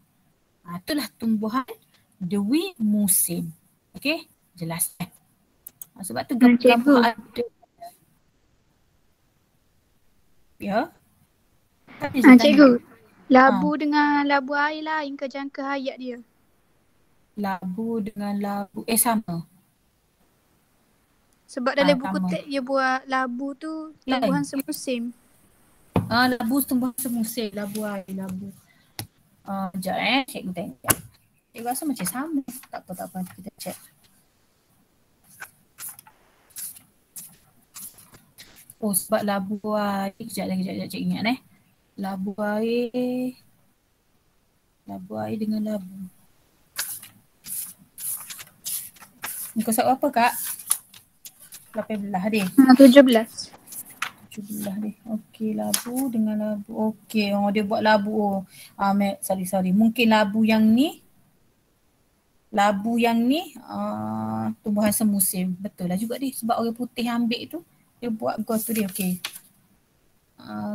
Itulah tumbuhan dui musim. Okey? Jelas kan? Sebab tu gambar ada. Ya? Cikgu, labu dengan labu air lain ke jangka hayat dia? Labu dengan labu, sama. Sebab dalam buku sama. teks dia buat labu tu tumbuhan semusim. Labu tumbuhan semusim, labu air, labu. Sekejap cikgu tengok. Cikgu rasa macam sama. Tak apa, kita check. Sebab labu air, kejap cikgu ingat Labu air dengan labu. Muka surat apa kak? 18 deh. 17. 17 deh. Okey, labu dengan labu. Okey, dia buat labu. Sorry. Mungkin labu yang ni tumbuhan semusim. Betul lah juga dia. Sebab orang putih ambil tu, dia buat gos tu dia. Okey.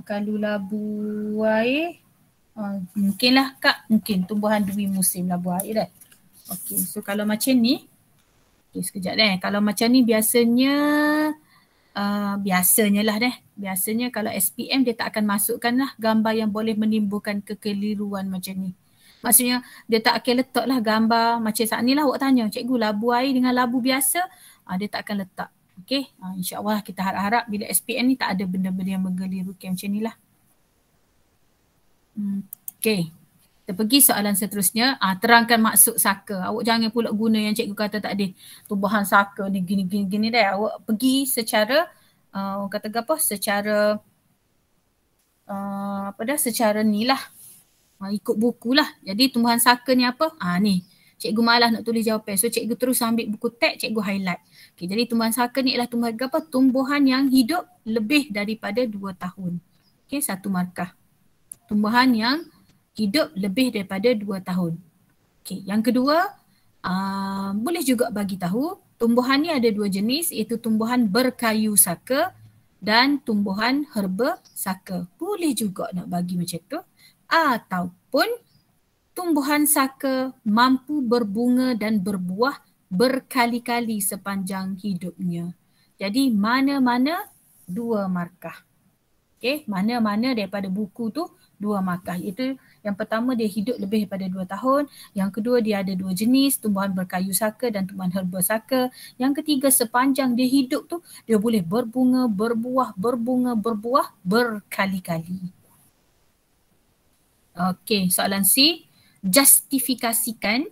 Kalau labu air, mungkinlah kak, mungkin tumbuhan dui musim labu air dah. Okey, so kalau macam ni, sekejap kalau macam ni biasanya biasanya kalau SPM dia tak akan masukkan lah gambar yang boleh menimbulkan kekeliruan macam ni. Maksudnya dia tak akan letaklah gambar macam saat ni lah awak tanya, cikgu labu air dengan labu biasa, dia tak akan letak. Okey, insyaAllah kita harap-harap bila SPM ni tak ada benda-benda yang menggelirukan macam ni lah. Okey, kita pergi soalan seterusnya. Terangkan maksud saka. Awak jangan pula guna yang cikgu kata tadi, tumbuhan saka ni gini dah. Awak pergi secara, kata apa, secara secara ni lah. Ikut buku lah. Jadi tumbuhan saka ni apa? Ni. Cikgu malas nak tulis jawapan. So cikgu terus ambil buku teks, cikgu highlight. Okay, jadi tumbuhan saka ni ialah tumbuhan apa? Tumbuhan yang hidup lebih daripada 2 tahun. Okay, 1 markah. Tumbuhan yang hidup lebih daripada 2 tahun. Okay, yang kedua, boleh juga bagi tahu tumbuhan ni ada 2 jenis, iaitu tumbuhan berkayu saka dan tumbuhan herba saka. Boleh juga nak bagi macam tu. Ataupun tumbuhan saka mampu berbunga dan berbuah berkali-kali sepanjang hidupnya. Jadi mana-mana 2 markah. Okay, mana-mana daripada buku tu 2 markah. Itu yang pertama dia hidup lebih daripada 2 tahun. Yang kedua dia ada 2 jenis, tumbuhan berkayu saka dan tumbuhan herba saka. Yang ketiga sepanjang dia hidup tu dia boleh berbunga, berbuah, berkali-kali. Okey, soalan C. Justifikasikan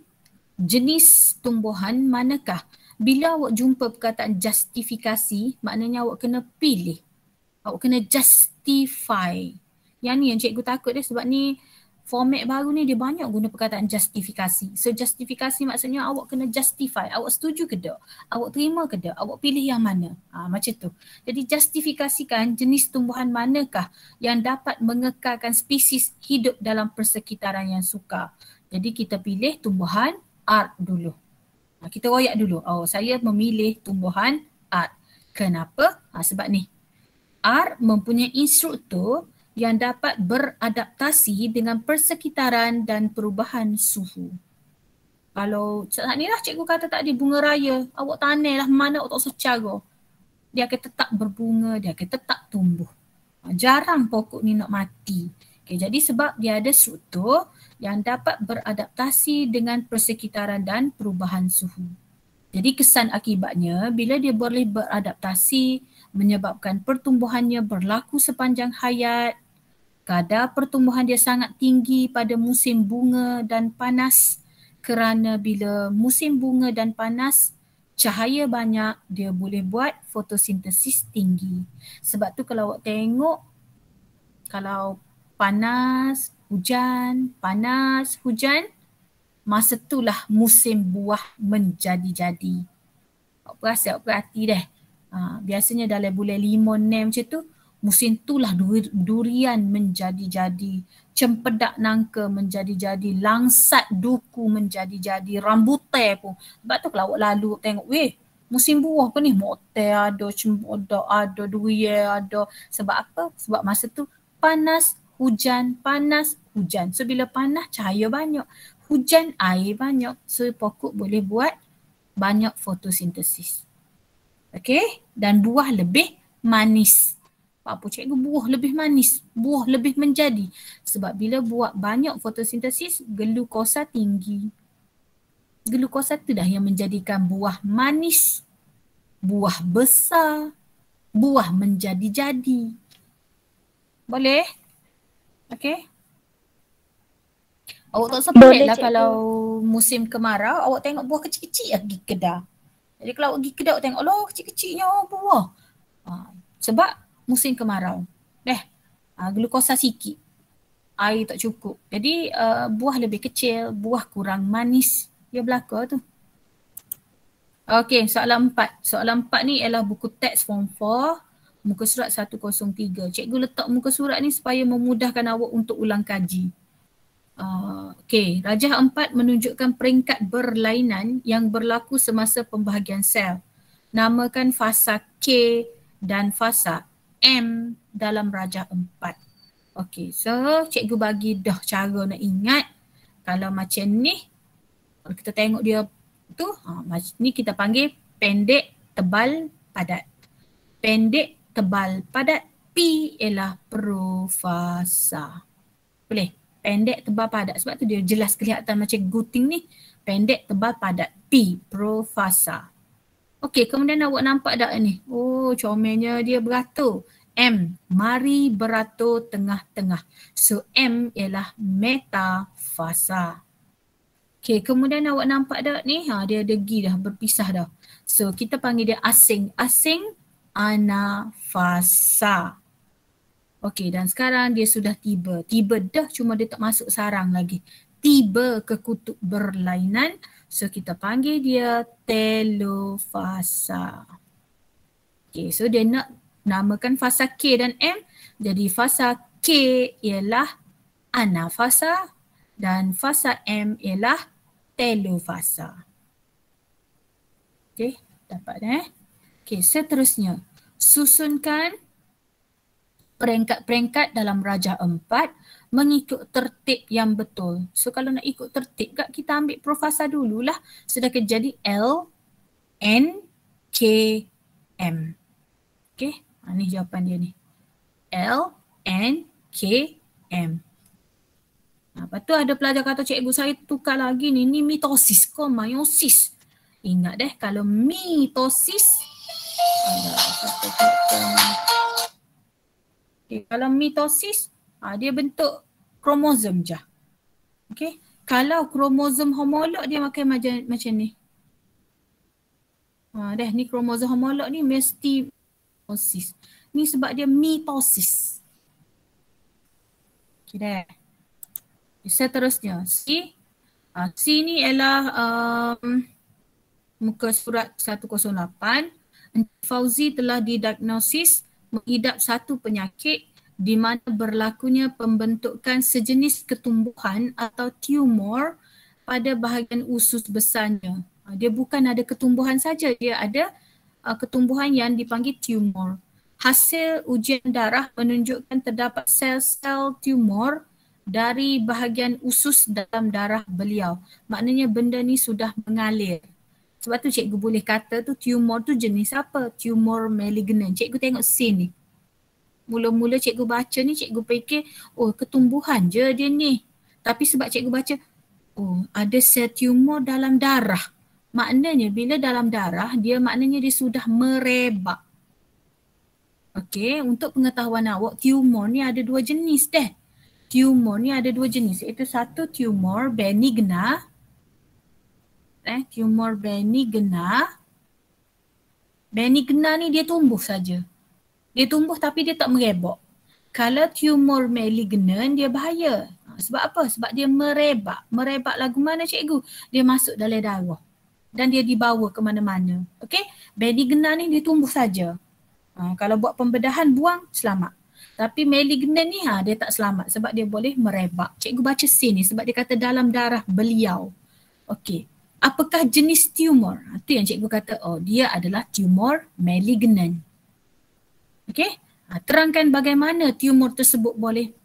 jenis tumbuhan manakah? Bila awak jumpa perkataan justifikasi, maknanya awak kena pilih. Awak kena justify. Yang ni yang cikgu takut dia sebab ni format baru ni dia banyak guna perkataan justifikasi. So justifikasi maksudnya awak kena justify. Awak setuju ke tak? Awak terima ke tak? Awak pilih yang mana? Macam tu. Jadi justifikasikan jenis tumbuhan manakah yang dapat mengekalkan spesies hidup dalam persekitaran yang sukar. Jadi kita pilih tumbuhan art dulu. Kita royak dulu. Saya memilih tumbuhan art. Kenapa? Sebab ni. Art mempunyai instruktur yang dapat beradaptasi dengan persekitaran dan perubahan suhu. Kalau saat ni lah cikgu kata tadi bunga raya, awak tanam lah mana awak tak usah cara. Dia akan tetap berbunga, dia akan tetap tumbuh. Jarang pokok ni nak mati. Okay, jadi sebab dia ada struktur yang dapat beradaptasi dengan persekitaran dan perubahan suhu. Jadi kesan akibatnya bila dia boleh beradaptasi menyebabkan pertumbuhannya berlaku sepanjang hayat. Kadar pertumbuhan dia sangat tinggi pada musim bunga dan panas kerana bila musim bunga dan panas cahaya banyak, dia boleh buat fotosintesis tinggi. Sebab tu kalau awak tengok, kalau panas, hujan, masa itulah musim buah menjadi-jadi. Awak perasan, awak perhati deh. Biasanya dalam bulan 5-6 macam tu, musim itulah durian menjadi-jadi, cempedak nangka menjadi-jadi, langsat duku menjadi-jadi, rambutan pun. Sebab tu kalau awak lalu tengok, musim buah apa ni? Motel ada, cempedak ada, durian ada. Sebab apa? Sebab masa tu panas, hujan. So bila panas cahaya banyak, hujan air banyak. So pokok boleh buat banyak fotosintesis. Okey? Dan buah lebih manis. Apa cikgu? Buah lebih manis, buah lebih menjadi. Sebab bila buat banyak fotosintesis, glukosa tinggi. Glukosa tu dah yang menjadikan buah manis, buah besar, buah menjadi-jadi. Boleh? Okey? Awak tak usah pelik lah kalau musim kemarau, awak tengok buah kecil-kecil lagi Kedah. Jadi kalau awak pergi Kedah, awak tengok, loh kecil-kecilnya buah. Sebab musim kemarau. Glukosa sikit. Air tak cukup. Jadi buah lebih kecil, buah kurang manis. Dia berlaku tu. Okey, soalan 4. Soalan 4 ni ialah buku teks form 4, muka surat 103. Cikgu letak muka surat ni supaya memudahkan awak untuk ulang kaji. Okey, rajah 4 menunjukkan peringkat berlainan yang berlaku semasa pembahagian sel. Namakan fasa K dan fasa M dalam rajah 4. Okey, so cikgu bagi dah cara nak ingat. Kalau macam ni, kalau kita tengok dia tu, ni kita panggil pendek, tebal, padat. Pendek, tebal, padat. P ialah profasa. Boleh? pendek, tebal, padat. Sebab tu dia jelas kelihatan macam gunting ni. Pendek, tebal, padat. P, profasa. Okey, kemudian awak nampak tak ni? Oh, comelnya dia beratur. M, mari beratur tengah-tengah. So M ialah metafasa. Okey, kemudian awak nampak tak ni? Dia degi dah, berpisah dah. So kita panggil dia asing. Asing, anafasa. Okey, dan sekarang dia sudah tiba. Tiba dah, cuma dia tak masuk sarang lagi. Tiba ke kutub berlainan. So kita panggil dia telofasa. Okey, so dia nak namakan fasa K dan M. Jadi fasa K ialah anafasa dan fasa M ialah telofasa. Okey, dapat Okey, seterusnya. Susunkan peringkat-peringkat dalam Rajah 4 mengikut tertib yang betul. So kalau nak ikut tertib kak, kita ambil profasa dululah. Sedangkan jadi L, N, K, M. Okey, ni jawapan dia ni. L, N, K, M. Lepas tu ada pelajar kata cikgu saya tukar lagi ni. Ni mitosis ke meiosis? Ingat kalau mitosis. Okay, kalau mitosis, dia bentuk kromosom je. Okay. Kalau kromosom homolog dia makan macam ni. Ni kromosom homolog ni mesti mitosis. Ni sebab dia mitosis. Okay dah. Seterusnya, C. C ni ialah muka surat 108. Fauzi telah didiagnosis mengidap satu penyakit di mana berlakunya pembentukan sejenis ketumbuhan atau tumor pada bahagian usus besarnya. Dia bukan ada ketumbuhan saja, dia ada ketumbuhan yang dipanggil tumor. Hasil ujian darah menunjukkan terdapat sel-sel tumor dari bahagian usus dalam darah beliau. Maknanya benda ni sudah mengalir. Sebab tu cikgu boleh kata tu tumor tu jenis apa? Tumor malignant. Cikgu tengok scene ni. Mula-mula cikgu baca ni, cikgu fikir, oh ketumbuhan je dia ni. Tapi sebab cikgu baca, oh ada sel tumor dalam darah. Maknanya bila dalam darah, dia maknanya dia sudah merebak. Okey, untuk pengetahuan awak, tumor ni ada dua jenis deh. Tumor ni ada dua jenis, iaitu satu tumor benigna. Tumor benigna. Benigna ni dia tumbuh saja. Dia tumbuh tapi dia tak merebak. Kalau tumor malignant dia bahaya. Sebab apa? Sebab dia merebak. Merebak lagu mana cikgu? Dia masuk dalam darah. Dan dia dibawa ke mana-mana. Okey? Benigna ni dia tumbuh saja. Kalau buat pembedahan buang, selamat. Tapi malignant ni dia tak selamat sebab dia boleh merebak. Cikgu baca scene ni sebab dia kata dalam darah beliau. Okey. Apakah jenis tumor? Itu yang cikgu kata, oh dia adalah tumor malignant. Okey? Terangkan bagaimana tumor tersebut boleh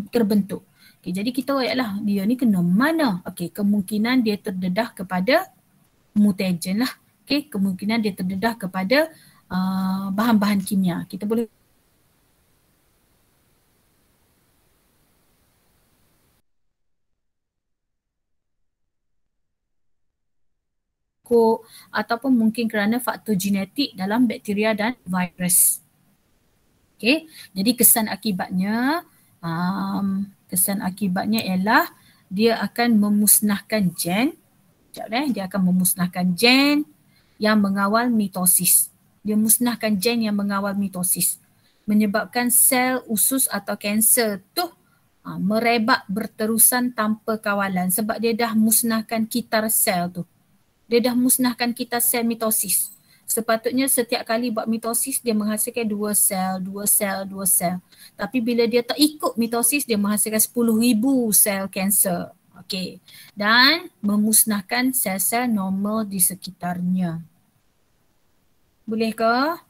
terbentuk. Okey, jadi kita ayatlah dia ni kena mana? Okey, kemungkinan dia terdedah kepada mutagen lah. Okey, kemungkinan dia terdedah kepada bahan-bahan kimia. Kita boleh ataupun mungkin kerana faktor genetik dalam bakteria dan virus. Okey, jadi kesan akibatnya ialah dia akan memusnahkan gen. Dia akan memusnahkan gen yang mengawal mitosis. Dia musnahkan gen yang mengawal mitosis. Menyebabkan sel usus atau kanser tu merebak berterusan tanpa kawalan sebab dia dah musnahkan kitar sel tu. Dia dah musnahkan kitar sel mitosis. Sepatutnya setiap kali buat mitosis dia menghasilkan 2 sel. Tapi bila dia tak ikut mitosis dia menghasilkan 10,000 sel kanser. Okey. Dan memusnahkan sel-sel normal di sekitarnya. Boleh ke?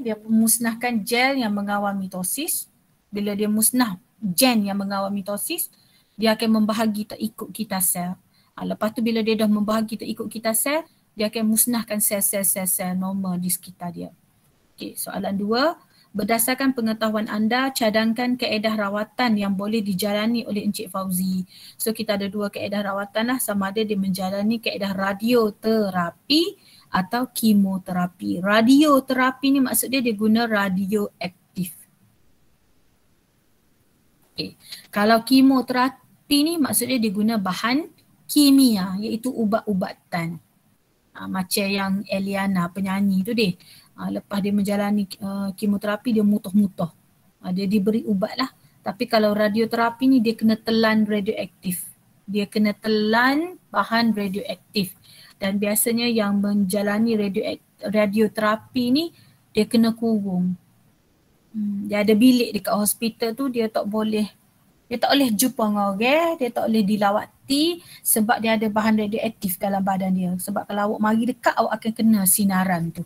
Dia memusnahkan gel yang mengawal mitosis. Bila dia musnah gen yang mengawal mitosis, dia akan membahagi tak ikut kitar sel. Lepas tu bila dia dah membahagi tak ikut kitar sel, dia akan musnahkan sel-sel normal di sekitar dia. Okey, soalan 2. Berdasarkan pengetahuan anda, cadangkan kaedah rawatan yang boleh dijalani oleh Encik Fauzi. So kita ada dua kaedah rawatan lah, sama ada dia menjalani kaedah radioterapi atau kemoterapi. Radioterapi ni maksudnya dia guna radioaktif. Okay. Kalau kemoterapi ni maksudnya dia guna bahan kimia iaitu ubat-ubatan. Macam yang Eliana penyanyi tu deh. Lepas dia menjalani kemoterapi dia mutuh-mutuh. Dia diberi ubat lah. Tapi kalau radioterapi ni dia kena telan radioaktif. Dia kena telan bahan radioaktif. Dan biasanya yang menjalani radioterapi ni dia kena kurung. Dia ada bilik dekat hospital tu, dia tak boleh jumpa dengan orang, dia tak boleh dilawati sebab dia ada bahan radioaktif dalam badan dia. Sebab kalau awak mari dekat, awak akan kena sinaran tu.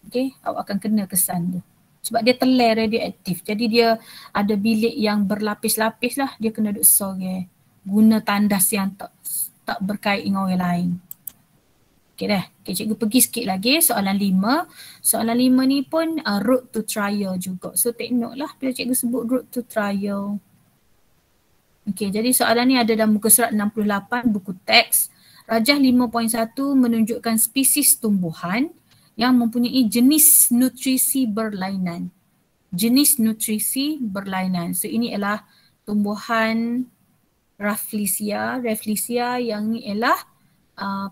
Okay, awak akan kena kesan tu. Sebab dia telan radioaktif. Jadi dia ada bilik yang berlapis-lapis lah, dia kena duduk sorang. Guna tandas yang tak berkait dengan orang lain. Okay dah. Okay, cikgu pergi sikit lagi soalan 5. Soalan 5 ni pun road to trial juga. So take note lah bila cikgu sebut road to trial. Okay, jadi soalan ni ada dalam muka surat 68 buku teks. Rajah 5.1 menunjukkan spesies tumbuhan yang mempunyai jenis nutrisi berlainan. Jenis nutrisi berlainan. So ini ialah tumbuhan Rafflesia. Rafflesia yang ni ialah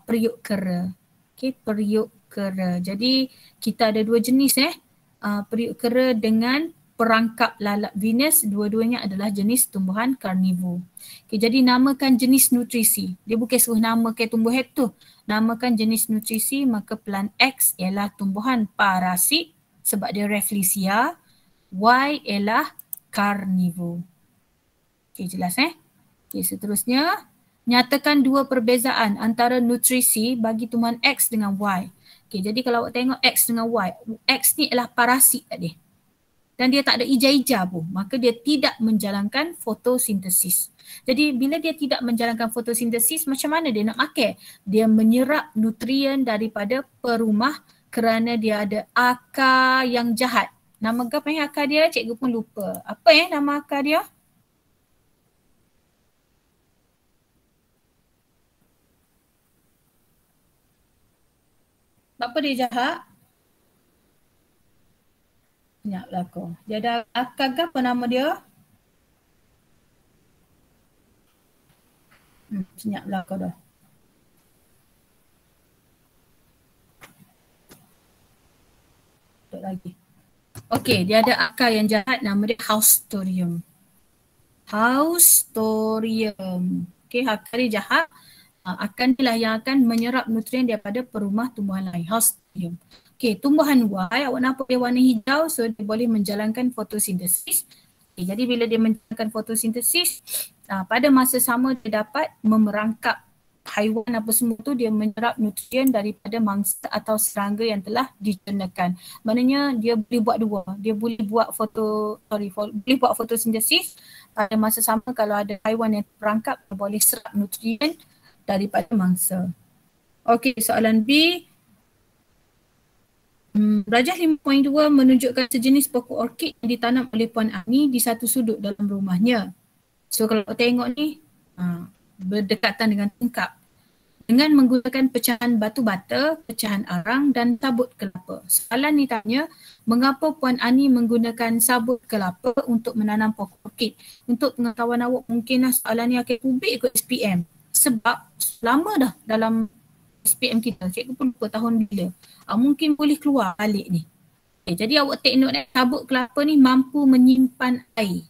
periuk kera. Okay, periuk kera. Jadi kita ada dua jenis periuk kera dengan perangkap lalat Venus, dua-duanya adalah jenis tumbuhan karnivor. Okay, jadi namakan jenis nutrisi. Dia bukan suruh namakan tumbuhan tu. Namakan jenis nutrisi, maka plan X ialah tumbuhan parasit sebab dia Rafflesia. Y ialah karnivor. Okay, jelas Okay, seterusnya. Nyatakan dua perbezaan antara nutrisi bagi tumbuhan X dengan Y. Okay, jadi kalau awak tengok X dengan Y, X ni adalah parasit tadi. Dan dia tak ada ija-ija pun, maka dia tidak menjalankan fotosintesis. Jadi bila dia tidak menjalankan fotosintesis, macam mana dia nak makan? Dia menyerap nutrien daripada perumah kerana dia ada akar yang jahat. Nama apa yang akar dia? Cikgu pun lupa. Apa nama akar dia? Apa dia jahat? Senyaplah kau. Dia ada akar ke apa nama dia? Senyaplah kau dah. Tutup lagi. Okey, dia ada akar yang jahat, nama dia Haustorium. Haustorium. Okey, akar dia jahat. Akan inilah yang akan menyerap nutrien daripada perumah tumbuhan lain. Haustorium. Okey, tumbuhan Y, awak nampak dia warna hijau, so dia boleh menjalankan fotosintesis. Okay, jadi bila dia menjalankan fotosintesis, pada masa sama dia dapat memerangkap haiwan apa semua tu, dia menyerap nutrien daripada mangsa atau serangga yang telah dicernakan. Maknanya dia boleh buat dua. Dia boleh buat boleh buat fotosintesis, pada masa sama kalau ada haiwan yang terperangkap, dia boleh serap nutrien daripada mangsa. Okey, soalan B. Rajah 5.2 menunjukkan sejenis pokok orkid yang ditanam oleh Puan Ani di satu sudut dalam rumahnya. So kalau tengok ni, berdekatan dengan tingkap. Dengan menggunakan pecahan batu bata, pecahan arang dan sabut kelapa. Soalan ni tanya, mengapa Puan Ani menggunakan sabut kelapa untuk menanam pokok orkid? Untuk pengetahuan awak, mungkinlah soalan ni akan kubik ikut SPM. Sebab lama dah dalam SPM kita, cikgu pun lupa tahun bila. Mungkin boleh keluar balik ni. Okay, jadi awak take note sabut kelapa ni mampu menyimpan air.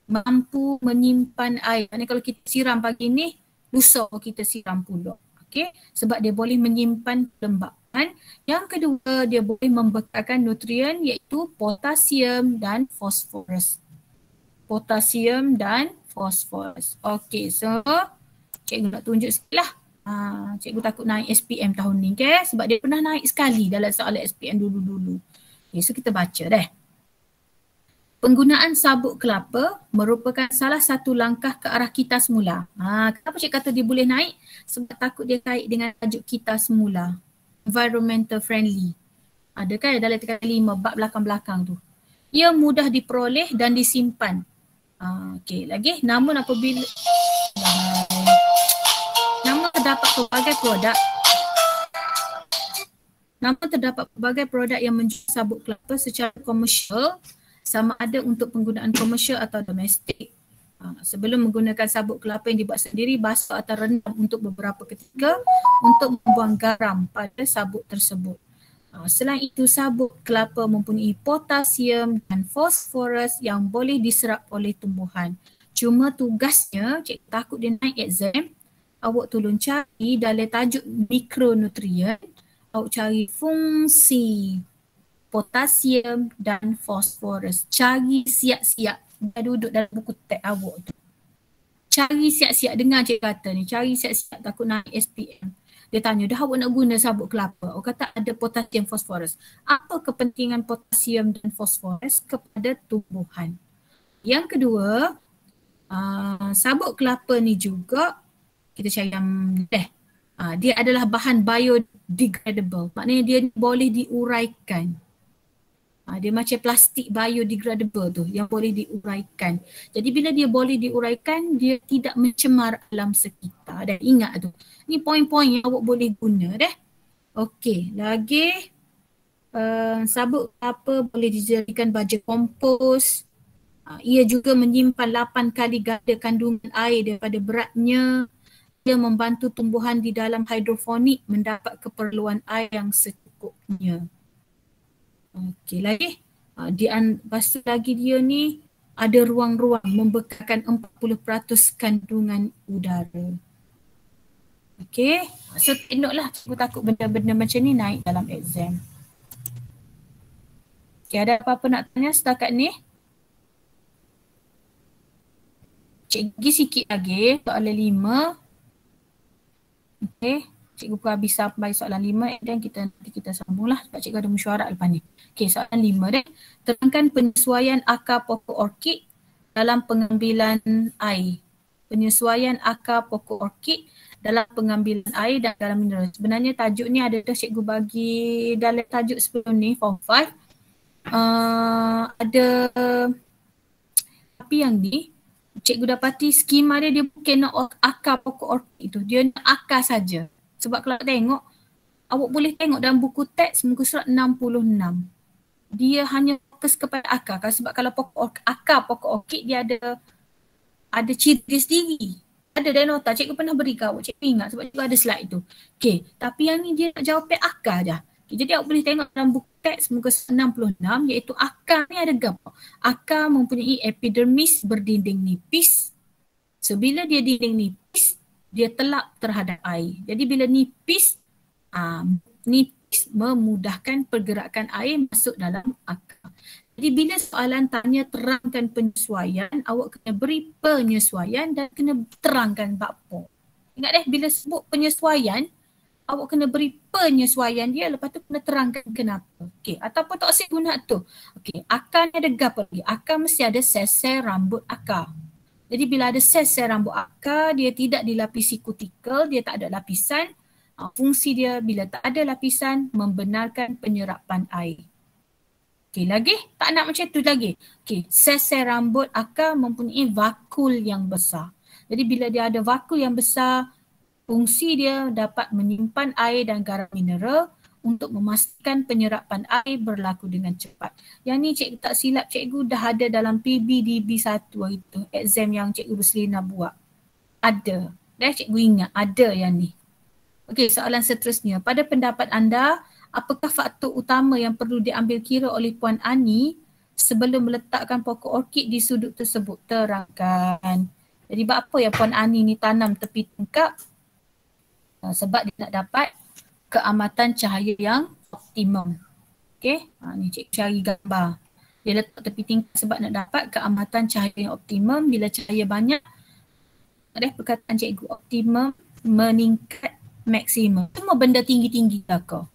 Mampu menyimpan air. Maksudnya kalau kita siram pagi ni, lusa kita siram pula. Okay? Sebab dia boleh menyimpan kelembapan. Yang kedua, dia boleh membekalkan nutrien iaitu potasium dan fosforus. Potasium dan fosforus. Okay, so cikgu nak tunjuk sikit lah. Cikgu takut naik SPM tahun ni sebab dia pernah naik sekali dalam soalan SPM dulu-dulu. Okay, so kita baca deh. Penggunaan sabut kelapa merupakan salah satu langkah ke arah kita semula. Kenapa cikgu kata dia boleh naik? Sebab takut dia kait dengan tajuk kita semula. Environmental friendly. Ada kan dalam tingkatan 5 bab belakang-belakang tu. Ia mudah diperoleh dan disimpan. Okey, lagi namun apabila namun terdapat pelbagai produk yang menjual sabut kelapa secara komersial, sama ada untuk penggunaan komersial atau domestik. Sebelum menggunakan sabut kelapa yang dibuat sendiri, basuh atau rendam untuk beberapa ketika untuk membuang garam pada sabut tersebut. Selain itu, sabut kelapa mempunyai potasium dan fosforus yang boleh diserap oleh tumbuhan. Cuma tugasnya, cikgu takut dia naik exam, awak tolong cari dalam tajuk mikronutrien, awak cari fungsi potasium dan fosforus. Cari siap-siap. Dah duduk dalam buku teks awak tu. Cari siap-siap, dengar cikgu kata ni, cari siap-siap takut naik SPM. Dia tanya, dah awak nak guna sabut kelapa? Awak kata ada potasium fosforus. Apa kepentingan potasium dan fosforus kepada tumbuhan? Yang kedua, sabut kelapa ni juga, kita cari yang dia adalah bahan biodegradable. Maknanya dia boleh diuraikan. Dia macam plastik biodegradable tu yang boleh diuraikan. Jadi bila dia boleh diuraikan, dia tidak mencemar alam sekitar. Dan ingat tu, ni poin-poin yang awak boleh guna dah. Okey, lagi sabut kelapa boleh dijadikan baja kompos. Ia juga menyimpan 8 kali ganda kandungan air daripada beratnya. Ia membantu tumbuhan di dalam hidroponik mendapat keperluan air yang secukupnya. Okey, lagi lepas tu lagi dia ni ada ruang-ruang membekalkan 40% kandungan udara. Okey, so take note lah, cikgu takut benda-benda macam ni naik dalam exam. Okey, ada apa-apa nak tanya setakat ni? Cikgu pergi sikit lagi, soalan 5. Okey, cikgu pun habis sampai soalan 5 dan nanti kita sambung lah sebab cikgu ada mesyuarat lepas ni. Okey, soalan 5 deh. Terangkan penyesuaian akar pokok orkid dalam pengambilan air. Penyesuaian akar pokok orkid dalam pengambilan air dan garam mineral. Sebenarnya tajuk ni ada dah cikgu bagi dalam tajuk sebelum ni, form 5. Tapi yang ni, cikgu dapati skema dia bukan nak akar pokok orkid tu. Dia nak akar saja. Sebab kalau tengok, awak boleh tengok dalam buku teks muka surat 66. Dia hanya fokus kepada akar. Sebab kalau akar pokok orkid dia ada ciri dia sendiri. Ada dalam nota, cikgu pernah beri ke awak, cikgu ingat sebab cikgu ada slide tu. Okey, tapi yang ni dia nak jawab akar je. Okay, jadi awak boleh tengok dalam buku teks muka 66 iaitu akar ni ada gambar. Akar mempunyai epidermis berdinding nipis. So bila dia dinding nipis, dia telap terhadap air. Jadi bila nipis memudahkan pergerakan air masuk dalam akar. Jadi bila soalan tanya terangkan penyesuaian, awak kena beri penyesuaian dan kena terangkan apa. Ingat bila sebut penyesuaian, awak kena beri penyesuaian dia, lepas tu kena terangkan kenapa. Okey, ataupun tak usah guna tu. Okey, akar ni ada gapa lagi? Akar mesti ada sel-sel rambut akar. Jadi bila ada sel-sel rambut akar, dia tidak dilapisi kutikel, dia tak ada lapisan. Fungsi dia bila tak ada lapisan, membenarkan penyerapan air. Okey, lagi? Tak nak macam tu lagi. Okey, sel-sel rambut akar mempunyai vakul yang besar. Jadi bila dia ada vakul yang besar, fungsi dia dapat menyimpan air dan garam mineral untuk memastikan penyerapan air berlaku dengan cepat. Yang ni cikgu tak silap, cikgu dah ada dalam PBDB 1 itu, exam yang cikgu Ruslina buat. Ada. Dah cikgu ingat, ada yang ni. Okey, soalan seterusnya. Pada pendapat anda, apakah faktor utama yang perlu diambil kira oleh Puan Ani sebelum meletakkan pokok orkid di sudut tersebut? Terangkan. Jadi buat apa yang Puan Ani ni tanam tepi tingkap? Sebab dia nak dapat keamatan cahaya yang optimum. Okey, ni cikgu cari gambar. Dia letak tepi tingkap sebab nak dapat keamatan cahaya yang optimum. Bila cahaya banyak, ada perkataan cikgu, optimum meningkat maksimum. Semua benda tinggi-tinggi lah kau.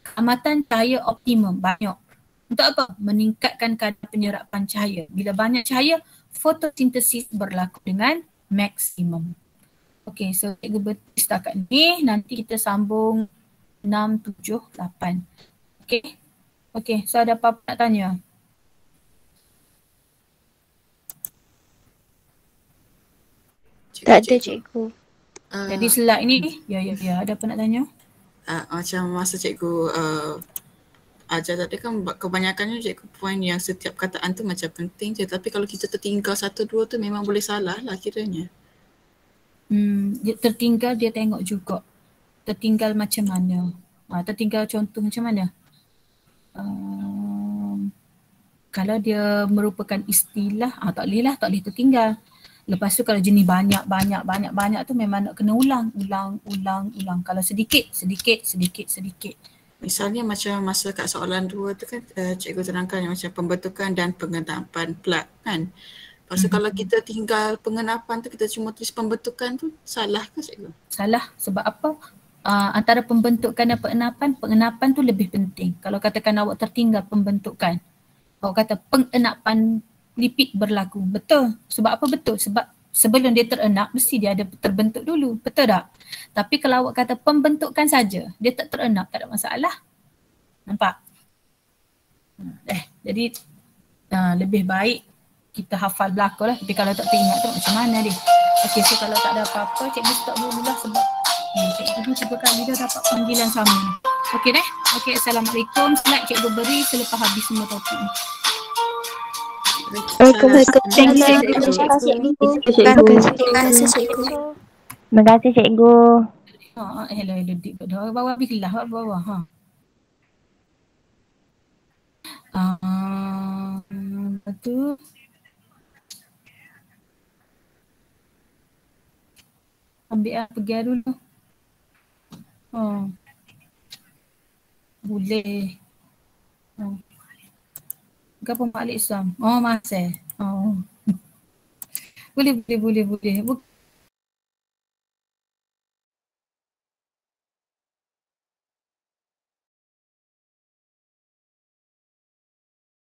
Keamatan cahaya optimum banyak. Untuk apa? Meningkatkan kadar penyerapan cahaya. Bila banyak cahaya, fotosintesis berlaku dengan maksimum. Okey, so cikgu berhenti setakat ni. Nanti kita sambung 6, 7, 8. Okey. Okey, so ada apa-apa nak tanya? Tak ada cikgu. Jadi slide ni, ya, ada apa nak tanya? Macam masa cikgu ajar tadi kan kebanyakannya cikgu point yang setiap kataan tu macam penting je, tapi kalau kita tertinggal satu dua tu memang boleh salah lah kiranya. Dia tertinggal dia tengok juga. Tertinggal macam mana? Tertinggal contoh macam mana? Kalau dia merupakan istilah, tak boleh tertinggal. Lepas tu kalau jenis banyak tu memang nak kena ulang. Kalau sedikit. Misalnya macam masa kat soalan 2 tu kan cikgu terangkan yang macam pembentukan dan pengenapan plug kan. Lepas tu kalau kita tinggal pengenapan tu, kita cuma tulis pembentukan tu, salah ke cikgu? Salah, sebab apa? Antara pembentukan dan pengenapan tu lebih penting. Kalau katakan awak tertinggal pembentukan, awak kata pengenapan lipid berlaku. Betul. Sebab apa betul? Sebab sebelum dia terenak, mesti dia ada terbentuk dulu. Betul tak? Tapi kalau awak kata pembentukan saja, dia tak terenak, tak ada masalah. Nampak? Jadi lebih baik kita hafal belakang lah. Tapi kalau tak teringat tu macam mana dia? Okey, so kalau tak ada apa-apa, cikgu stop dulu lah sebab cikgu 3 kali dah dapat panggilan sama ni. Okey deh? Okey, Assalamualaikum. Slide cikgu beri selepas habis semua topik ni. Terima kasih cikgu. Hello dik. Bawa bilah bawah. Tu ambil pergi dulu. Boleh. Kenapa Mak Alik Islam? Masih. Boleh.